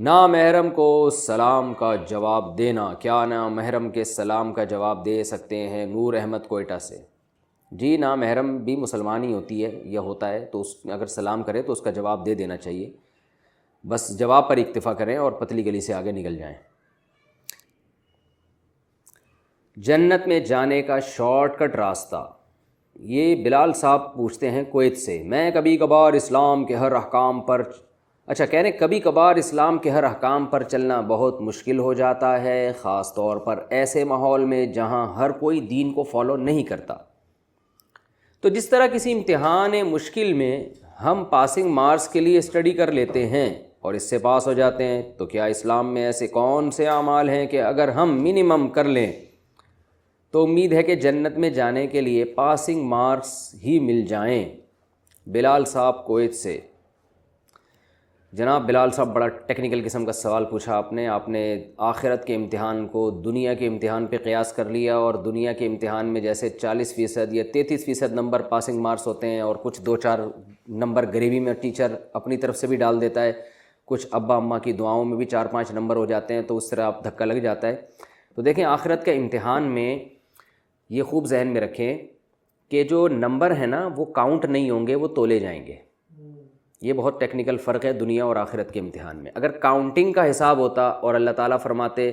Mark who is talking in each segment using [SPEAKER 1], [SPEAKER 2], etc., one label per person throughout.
[SPEAKER 1] نامحرم کو سلام کا جواب دینا، کیا نامحرم کے سلام کا جواب دے سکتے ہیں؟ نور احمد کوئٹہ سے۔ جی، نامحرم بھی مسلمان ہی ہوتی ہے یا ہوتا ہے، تو اس اگر سلام کرے تو اس کا جواب دے دینا چاہیے، بس جواب پر اکتفا کریں اور پتلی گلی سے آگے نکل جائیں۔ جنت میں جانے کا شارٹ کٹ راستہ، یہ بلال صاحب پوچھتے ہیں کویت سے۔ میں کبھی کبھار اسلام کے ہر احکام پر کہہ رہے ہیں کبھی کبھار اسلام کے ہر احکام پر چلنا بہت مشکل ہو جاتا ہے، خاص طور پر ایسے ماحول میں جہاں ہر کوئی دین کو فالو نہیں کرتا۔ تو جس طرح کسی امتحان مشکل میں ہم پاسنگ مارکس کے لیے اسٹڈی کر لیتے ہیں اور اس سے پاس ہو جاتے ہیں، تو کیا اسلام میں ایسے کون سے اعمال ہیں کہ اگر ہم منیمم کر لیں تو امید ہے کہ جنت میں جانے کے لیے پاسنگ مارکس ہی مل جائیں؟ بلال صاحب کویت سے۔ جناب بلال صاحب، بڑا ٹیکنیکل قسم کا سوال پوچھا آپ نے آخرت کے امتحان کو دنیا کے امتحان پہ قیاس کر لیا، اور دنیا کے امتحان میں جیسے 40% یا 33% نمبر پاسنگ مارکس ہوتے ہیں، اور کچھ 2-4 نمبر غریبی میں ٹیچر اپنی طرف سے بھی ڈال دیتا ہے، کچھ ابا اماں کی دعاؤں میں بھی 4-5 نمبر ہو جاتے ہیں، تو اس طرح آپ دھکا لگ جاتا ہے۔ تو دیکھیں، آخرت کے امتحان میں یہ خوب ذہن میں رکھیں کہ جو نمبر ہیں نا وہ کاؤنٹ نہیں ہوں گے، وہ تولے جائیں گے۔ یہ بہت ٹیکنیکل فرق ہے دنیا اور آخرت کے امتحان میں۔ اگر کاؤنٹنگ کا حساب ہوتا اور اللہ تعالیٰ فرماتے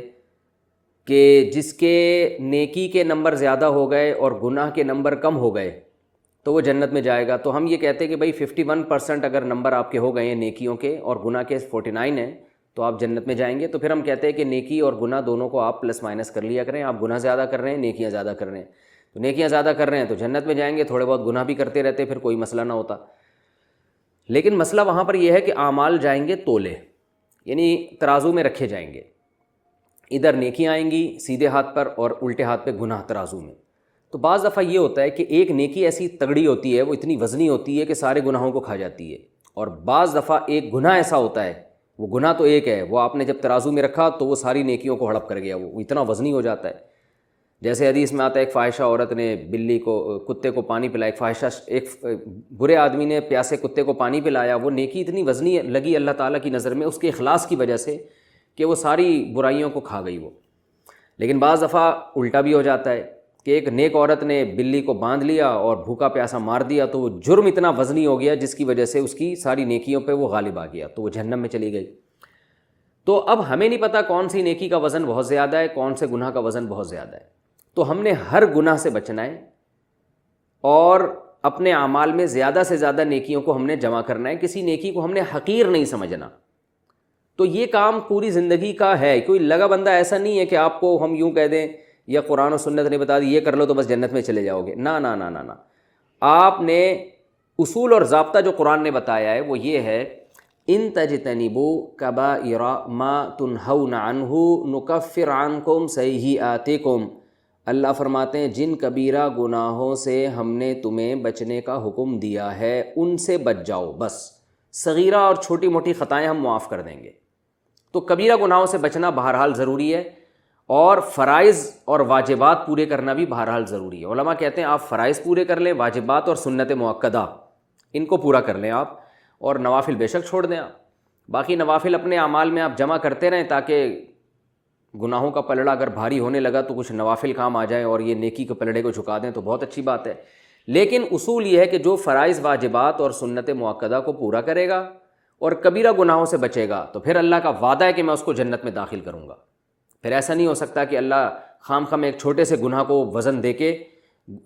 [SPEAKER 1] کہ جس کے نیکی کے نمبر زیادہ ہو گئے اور گناہ کے نمبر کم ہو گئے تو وہ جنت میں جائے گا، تو ہم یہ کہتے کہ بھائی 51% اگر نمبر آپ کے ہو گئے ہیں نیکیوں کے اور گناہ کے 49 ہیں تو آپ جنت میں جائیں گے۔ تو پھر ہم کہتے ہیں کہ نیکی اور گناہ دونوں کو آپ پلس مائنس کر لیا کریں، آپ گناہ زیادہ کر رہے ہیں، نیکیاں زیادہ کر رہے ہیں، تو نیکیاں زیادہ کر رہے ہیں تو جنت میں جائیں گے، تھوڑے بہت گناہ بھی کرتے رہتے پھر کوئی مسئلہ نہ ہوتا۔ لیکن مسئلہ وہاں پر یہ ہے کہ اعمال جائیں گے تولے، یعنی ترازو میں رکھے جائیں گے، ادھر نیکیاں آئیں گی سیدھے ہاتھ پر اور الٹے ہاتھ پہ گناہ ترازو میں۔ تو بعض دفعہ یہ ہوتا ہے کہ ایک نیکی ایسی تگڑی ہوتی ہے، وہ اتنی وزنی ہوتی ہے کہ سارے گناہوں کو کھا جاتی ہے، اور بعض دفعہ ایک گناہ ایسا ہوتا ہے، وہ گناہ تو ایک ہے، وہ آپ نے جب ترازو میں رکھا تو وہ ساری نیکیوں کو ہڑپ کر گیا، وہ اتنا وزنی ہو جاتا ہے۔ جیسے حدیث میں آتا ہے ایک فاحشہ عورت نے کتے کو پانی پلایا، ایک برے آدمی نے پیاسے کتے کو پانی پلایا، وہ نیکی اتنی وزنی لگی اللہ تعالیٰ کی نظر میں اس کے اخلاص کی وجہ سے کہ وہ ساری برائیوں کو کھا گئی وہ۔ لیکن بعض دفعہ الٹا بھی ہو جاتا ہے کہ ایک نیک عورت نے بلی کو باندھ لیا اور بھوکا پیاسا مار دیا، تو وہ جرم اتنا وزنی ہو گیا جس کی وجہ سے اس کی ساری نیکیوں پہ وہ غالب آ گیا، تو وہ جہنم میں چلی گئی۔ تو اب ہمیں نہیں پتہ کون سی نیکی کا وزن بہت زیادہ ہے، کون سے گناہ کا وزن بہت زیادہ ہے، تو ہم نے ہر گناہ سے بچنا ہے اور اپنے اعمال میں زیادہ سے زیادہ نیکیوں کو ہم نے جمع کرنا ہے، کسی نیکی کو ہم نے حقیر نہیں سمجھنا۔ تو یہ کام پوری زندگی کا ہے، کوئی لگا بندہ ایسا نہیں ہے کہ آپ کو ہم یوں کہہ دیں یا قرآن و سنت نے بتا دی یہ کر لو تو بس جنت میں چلے جاؤ گے، نہ نہ نہ نہ نہ۔ آپ نے اصول اور ضابطہ جو قرآن نے بتایا ہے وہ یہ ہے، ان تجتنبوا کبائر ما تنہون عنہ نکفر عنکم سیئاتکم، اللہ فرماتے ہیں جن کبیرہ گناہوں سے ہم نے تمہیں بچنے کا حکم دیا ہے ان سے بچ جاؤ، بس صغیرہ اور چھوٹی موٹی خطائیں ہم معاف کر دیں گے۔ تو کبیرہ گناہوں سے بچنا بہرحال ضروری ہے، اور فرائض اور واجبات پورے کرنا بھی بہرحال ضروری ہے۔ علماء کہتے ہیں آپ فرائض پورے کر لیں، واجبات اور سنت مؤکدہ ان کو پورا کر لیں آپ، اور نوافل بے شک چھوڑ دیں آپ۔ باقی نوافل اپنے اعمال میں آپ جمع کرتے رہیں تاکہ گناہوں کا پلڑا اگر بھاری ہونے لگا تو کچھ نوافل کام آ جائیں اور یہ نیکی کے پلڑے کو جھکا دیں تو بہت اچھی بات ہے۔ لیکن اصول یہ ہے کہ جو فرائض واجبات اور سنت مؤکدہ کو پورا کرے گا اور کبیرہ گناہوں سے بچے گا تو پھر اللہ کا وعدہ ہے کہ میں اس کو جنت میں داخل کروں گا۔ پھر ایسا نہیں ہو سکتا کہ اللہ خام خام ایک چھوٹے سے گناہ کو وزن دے کے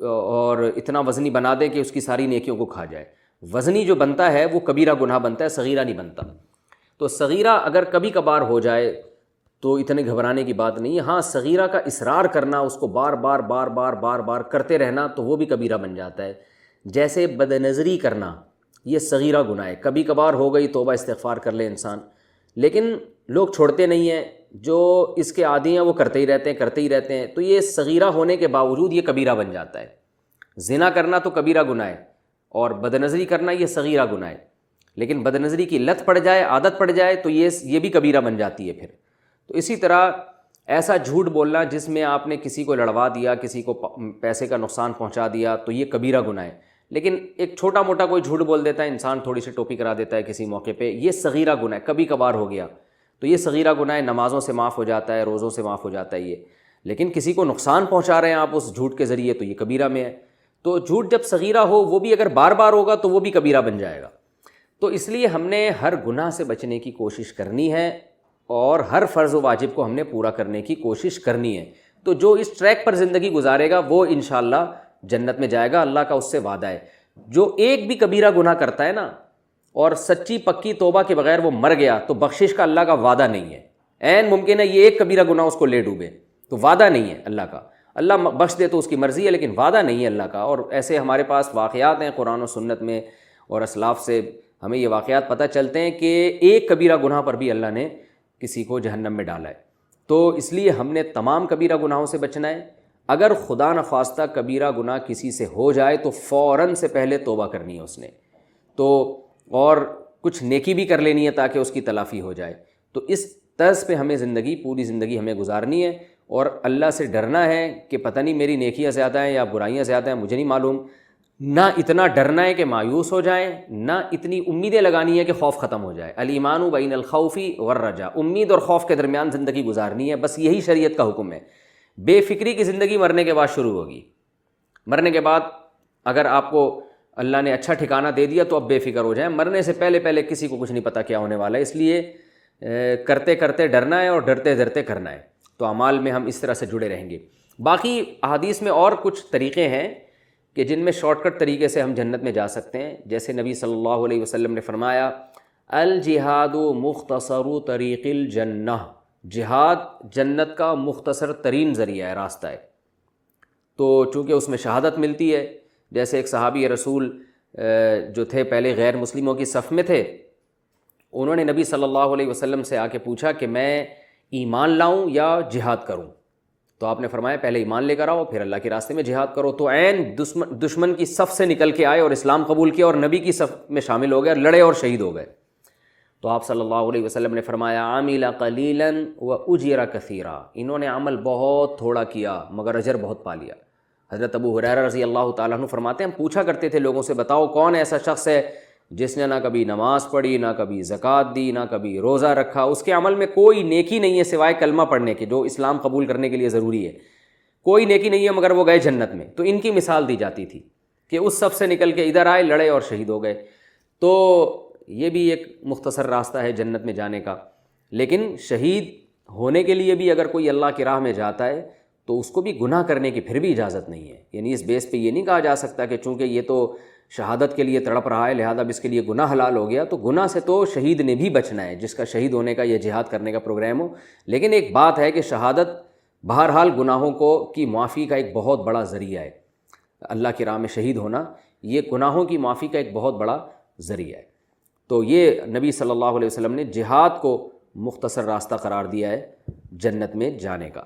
[SPEAKER 1] اور اتنا وزنی بنا دے کہ اس کی ساری نیکیوں کو کھا جائے۔ وزنی جو بنتا ہے وہ کبیرہ گناہ بنتا ہے، صغیرہ نہیں بنتا۔ تو صغیرہ اگر کبھی کبھار ہو جائے تو اتنے گھبرانے کی بات نہیں ہے، ہاں صغیرہ کا اصرار کرنا، اس کو بار بار بار بار بار بار کرتے رہنا تو وہ بھی کبیرہ بن جاتا ہے۔ جیسے بد نظری کرنا یہ صغیرہ گناہ ہے، کبھی کبھار ہو گئی توبہ استغفار کر لے انسان، لیکن لوگ چھوڑتے نہیں ہیں، جو اس کے عادی ہیں وہ کرتے ہی رہتے ہیں، تو یہ صغیرہ ہونے کے باوجود یہ کبیرہ بن جاتا ہے۔ زنا کرنا تو کبیرہ گناہ ہے اور بد نظری کرنا یہ صغیرہ گناہ ہے، لیکن بد نظری کی لت پڑ جائے، عادت پڑ جائے تو یہ بھی کبیرہ بن جاتی ہے پھر۔ تو اسی طرح ایسا جھوٹ بولنا جس میں آپ نے کسی کو لڑوا دیا، کسی کو پیسے کا نقصان پہنچا دیا تو یہ کبیرہ گناہ ہے، لیکن ایک چھوٹا موٹا کوئی جھوٹ بول دیتا ہے انسان، تھوڑی سی ٹوپی کرا دیتا ہے کسی موقع پہ، یہ صغیرہ گناہ ہے، کبھی کبھار ہو گیا تو یہ صغیرہ گناہ نمازوں سے معاف ہو جاتا ہے، روزوں سے معاف ہو جاتا ہے یہ، لیکن کسی کو نقصان پہنچا رہے ہیں آپ اس جھوٹ کے ذریعے تو یہ کبیرہ میں ہے۔ تو جھوٹ جب صغیرہ ہو وہ بھی اگر بار بار ہوگا تو وہ بھی کبیرہ بن جائے گا۔ تو اس لیے ہم نے ہر گناہ سے بچنے کی کوشش کرنی ہے اور ہر فرض و واجب کو ہم نے پورا کرنے کی کوشش کرنی ہے۔ تو جو اس ٹریک پر زندگی گزارے گا وہ انشاءاللہ جنت میں جائے گا، اللہ کا اس سے وعدہ ہے۔ جو ایک بھی کبیرہ گناہ کرتا ہے نا اور سچی پکی توبہ کے بغیر وہ مر گیا تو بخشش کا اللہ کا وعدہ نہیں ہے۔ عین ممکن ہے یہ ایک کبیرہ گناہ اس کو لے ڈوبے، تو وعدہ نہیں ہے اللہ کا۔ اللہ بخش دے تو اس کی مرضی ہے، لیکن وعدہ نہیں ہے اللہ کا۔ اور ایسے ہمارے پاس واقعات ہیں قرآن و سنت میں اور اسلاف سے ہمیں یہ واقعات پتہ چلتے ہیں کہ ایک کبیرہ گناہ پر بھی اللہ نے کسی کو جہنم میں ڈالا ہے۔ تو اس لیے ہم نے تمام کبیرہ گناہوں سے بچنا ہے۔ اگر خدا نخواستہ کبیرہ گناہ کسی سے ہو جائے تو فوراً سے پہلے توبہ کرنی ہے اس نے، تو اور کچھ نیکی بھی کر لینی ہے تاکہ اس کی تلافی ہو جائے۔ تو اس طرز پہ ہمیں پوری زندگی ہمیں گزارنی ہے اور اللہ سے ڈرنا ہے کہ پتہ نہیں میری نیکیاں زیادہ ہیں یا برائیاں زیادہ ہیں، مجھے نہیں معلوم۔ نہ اتنا ڈرنا ہے کہ مایوس ہو جائیں، نہ اتنی امیدیں لگانی ہے کہ خوف ختم ہو جائے۔ الایمان بین الخوف والرجاء، امید اور خوف کے درمیان زندگی گزارنی ہے، بس یہی شریعت کا حکم ہے۔ بے فکری کی زندگی مرنے کے بعد شروع ہوگی۔ مرنے کے بعد اگر آپ کو اللہ نے اچھا ٹھکانہ دے دیا تو اب بے فکر ہو جائیں، مرنے سے پہلے کسی کو کچھ نہیں پتہ کیا ہونے والا ہے، اس لیے کرتے کرتے ڈرنا ہے اور ڈرتے ڈرتے کرنا ہے۔ تو اعمال میں ہم اس طرح سے جڑے رہیں گے۔ باقی احادیث میں اور کچھ طریقے ہیں کہ جن میں شارٹ کٹ طریقے سے ہم جنت میں جا سکتے ہیں، جیسے نبی صلی اللہ علیہ وسلم نے فرمایا الجہاد مختصر طریق الجنہ، جہاد جنت کا مختصر ترین ذریعہ ہے، راستہ ہے۔ تو چونکہ اس میں شہادت ملتی ہے، جیسے ایک صحابی رسول جو تھے پہلے غیر مسلموں کی صف میں تھے، انہوں نے نبی صلی اللہ علیہ وسلم سے آ کے پوچھا کہ میں ایمان لاؤں یا جہاد کروں؟ تو آپ نے فرمایا پہلے ایمان لے کر آؤ پھر اللہ کے راستے میں جہاد کرو۔ تو عین دشمن کی صف سے نکل کے آئے اور اسلام قبول کیا اور نبی کی صف میں شامل ہو گئے، لڑے اور شہید ہو گئے۔ تو آپ صلی اللہ علیہ وسلم نے فرمایا عامل قلیلا واجر کثیرا، انہوں نے عمل بہت تھوڑا کیا مگر اجر بہت پا لیا۔ حضرت ابو ہریرہ رضی اللہ تعالیٰ عنہ فرماتے ہیں ہم پوچھا کرتے تھے لوگوں سے، بتاؤ کون ایسا شخص ہے جس نے نہ کبھی نماز پڑھی، نہ کبھی زکوٰۃ دی، نہ کبھی روزہ رکھا، اس کے عمل میں کوئی نیکی نہیں ہے سوائے کلمہ پڑھنے کے جو اسلام قبول کرنے کے لیے ضروری ہے، کوئی نیکی نہیں ہے مگر وہ گئے جنت میں۔ تو ان کی مثال دی جاتی تھی کہ اس صف سے نکل کے ادھر آئے، لڑے اور شہید ہو گئے۔ تو یہ بھی ایک مختصر راستہ ہے جنت میں جانے کا۔ لیکن شہید ہونے کے لیے بھی اگر کوئی اللہ کی راہ میں جاتا ہے تو اس کو بھی گناہ کرنے کی پھر بھی اجازت نہیں ہے، یعنی اس بیس پہ یہ نہیں کہا جا سکتا کہ چونکہ یہ تو شہادت کے لیے تڑپ رہا ہے لہذا اب اس کے لیے گناہ حلال ہو گیا۔ تو گناہ سے تو شہید نے بھی بچنا ہے جس کا شہید ہونے کا یا جہاد کرنے کا پروگرام ہو۔ لیکن ایک بات ہے کہ شہادت بہرحال گناہوں کی معافی کا ایک بہت بڑا ذریعہ ہے، اللہ کی راہ میں شہید ہونا یہ گناہوں کی معافی کا ایک بہت بڑا ذریعہ ہے۔ تو یہ نبی صلی اللہ علیہ وسلم نے جہاد کو مختصر راستہ قرار دیا ہے جنت میں جانے کا۔